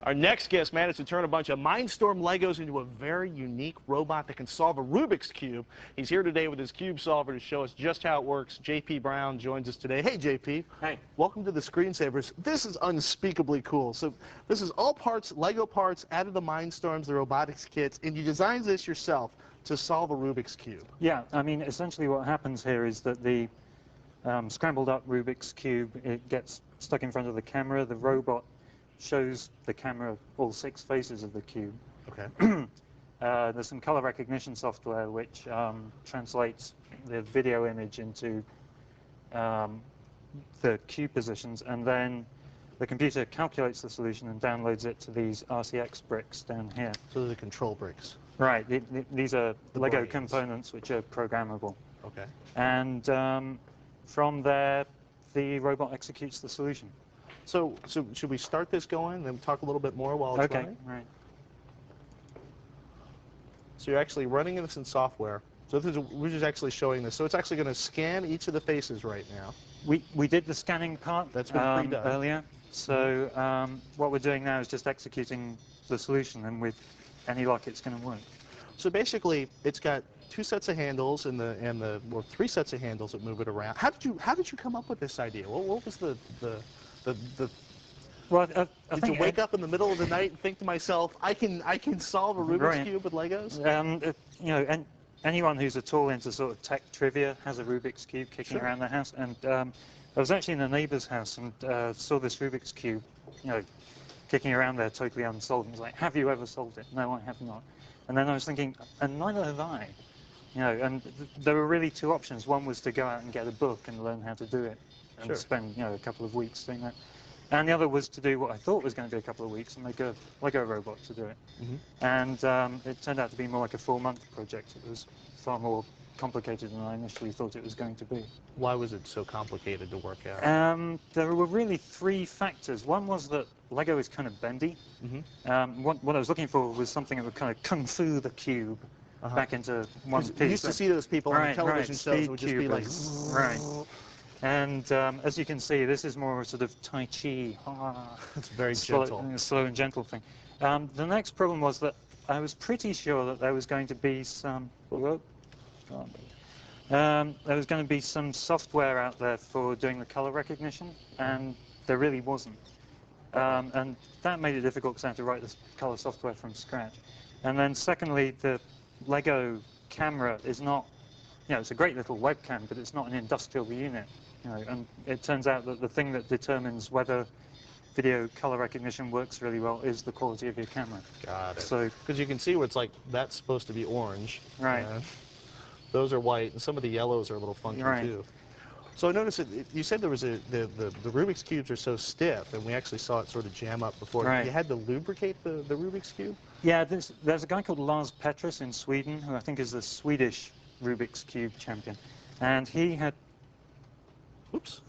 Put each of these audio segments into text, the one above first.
Our next guest managed to turn a bunch of Mindstorm Legos into a very unique robot that can solve a Rubik's Cube. He's here today with his cube solver to show us just how it works. JP Brown joins us today. Hey, JP. Hey. Welcome to the Screensavers. This is unspeakably cool. So this is all parts, Lego parts, added the Mindstorms, the robotics kits, and you designed this yourself to solve a Rubik's Cube. Yeah, I mean, essentially what happens here is that the scrambled up Rubik's Cube, it gets stuck in front of the camera. The robot shows the camera all 6 faces of the cube. Okay. There's some color recognition software which translates the video image into the cube positions, and then the computer calculates the solution and downloads it to these RCX bricks down here. So they're the control bricks. Right. These are The Lego brains. components which are programmable. Okay. And from there, the robot executes the solution. So should we start this going, then talk a little bit more while it's running? Right. So you're actually running this in software. So we're just actually showing this. So it's actually going to scan each of the faces right now. We did the scanning part That's been pre-done earlier. So what we're doing now is just executing the solution, and with any luck, it's going to work. So basically, it's got 2 sets of handles and well, 3 sets of handles that move it around. How did you come up with this idea? What was the Well, did you wake up in the middle of the night and think to myself, I can solve a Rubik's Cube with Legos? You know, anyone who's at all into sort of tech trivia has a Rubik's Cube kicking around their house. And I was actually in a neighbor's house and saw this Rubik's Cube, you know, kicking around there totally unsolved. And was like, have you ever solved it? No, I have not. And then I was thinking, and neither have I. You know, and there were really 2 options. One was to go out and get a book and learn how to do it, and spend, you know, a couple of weeks doing that. And the other was to do what I thought was going to be a couple of weeks and make a Lego robot to do it. And it turned out to be more like a 4-month project. It was far more complicated than I initially thought it was going to be. Why was it so complicated to work out? There were really 3 factors. One was that Lego is kind of bendy. What I was looking for was something that would kind of kung fu the cube back into one piece. You used to see those people on the television shows would just be like... Right. And as you can see, this is more a sort of Tai Chi. It's very gentle. Slow and gentle thing. The next problem was that I was pretty sure that there was going to be some... there was going to be some software out there for doing the color recognition, and there really wasn't. And that made it difficult because I had to write this color software from scratch. And then secondly, the Lego camera is not, you know, it's a great little webcam, but it's not an industrial unit. You know, and it turns out that the thing that determines whether video color recognition works really well is the quality of your camera. Got it. So, because you can see where it's like, that's supposed to be orange. Right. Those are white, and some of the yellows are a little funky too. So I noticed that you said there was the Rubik's Cubes are so stiff, and we actually saw it sort of jam up before. Right. You had to lubricate the Rubik's Cube? Yeah, there's a guy called Lars Petrus in Sweden, who I think is the Swedish Rubik's Cube champion. And he had... Oops.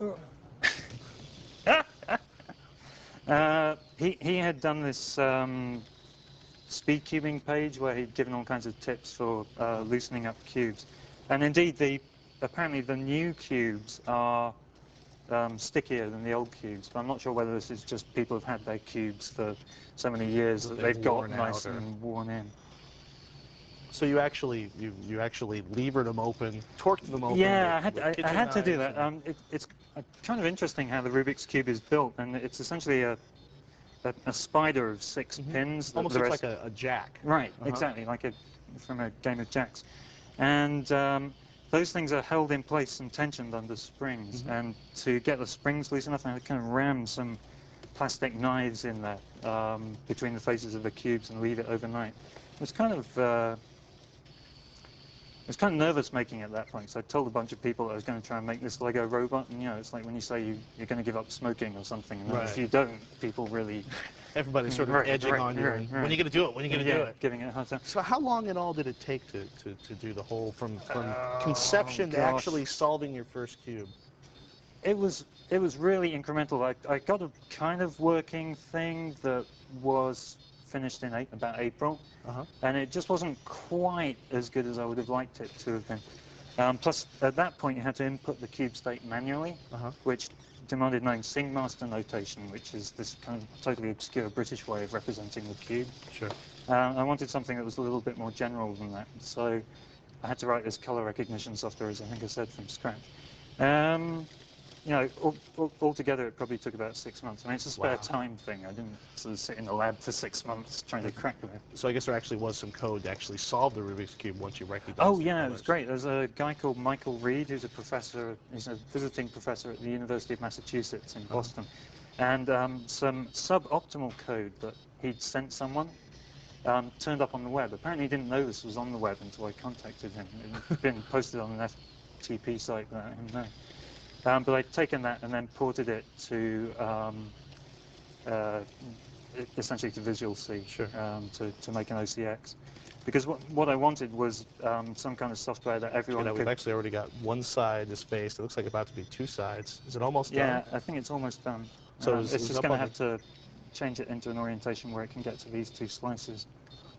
He had done this speed cubing page where he'd given all kinds of tips for loosening up cubes. And indeed, apparently the new cubes are stickier than the old cubes, but I'm not sure whether this is just people have had their cubes for so many years that they've got nice and worn in. So you actually levered them open, torqued them open. Yeah, I had to do that. It's kind of interesting how the Rubik's Cube is built, and it's essentially a spider of 6 pins. Almost looks like a jack. Right, exactly, like from a game of jacks. And those things are held in place and tensioned under springs. And to get the springs loose enough, I kind of ram some plastic knives in there between the faces of the cubes and leave it overnight. It was kind of nervous making it at that point, so I told a bunch of people that I was going to try and make this Lego robot, and you know, it's like when you say you're going to give up smoking or something, and if you don't, people really... Everybody's sort of edging on you. When are you going to do it? When are you going to do it? Giving it a hard time. So how long in all did it take to do the whole, from conception to actually solving your first cube? It was really incremental. I got a kind of working thing that was finished in about April, and it just wasn't quite as good as I would have liked it to have been. Plus, at that point, you had to input the cube state manually, which demanded knowing Sing Master notation, which is this kind of totally obscure British way of representing the cube. Sure. I wanted something that was a little bit more general than that, so I had to write this color recognition software, as I think I said, from scratch. You know, altogether it probably took about 6 months. I mean, it's a spare time thing. I didn't sort of sit in the lab for 6 months trying to crack it. So I guess there actually was some code to actually solve the Rubik's Cube once you recognized Oh the yeah, colors. it was great. There's a guy called Michael Reed, who's a professor, he's a visiting professor at the University of Massachusetts in Boston. And some suboptimal code that he'd sent someone turned up on the web. Apparently he didn't know this was on the web until I contacted him. It had been posted on an FTP site that I didn't know. But I'd taken that and then ported it to essentially to Visual C, Sure. to make an OCX. Because what I wanted was some kind of software that everyone could... We've actually already got one side is spaced. It looks like about to be 2 sides. Is it almost done? Yeah, I think it's almost done. So it's just going to have to change it into an orientation where it can get to these 2 slices.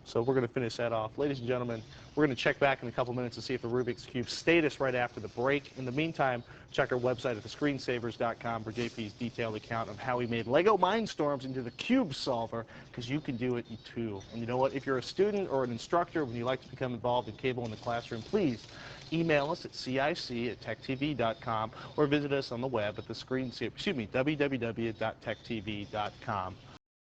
So we're going to finish that off. Ladies and gentlemen, we're going to check back in a couple minutes to see if the Rubik's Cube status right after the break. In the meantime, check our website at thescreensavers.com for JP's detailed account of how he made Lego Mindstorms into the Cube Solver, because you can do it too. And you know what? If you're a student or an instructor, when you like to become involved in cable in the classroom, please email us at cic@techtv.com or visit us on the web at www.techtv.com.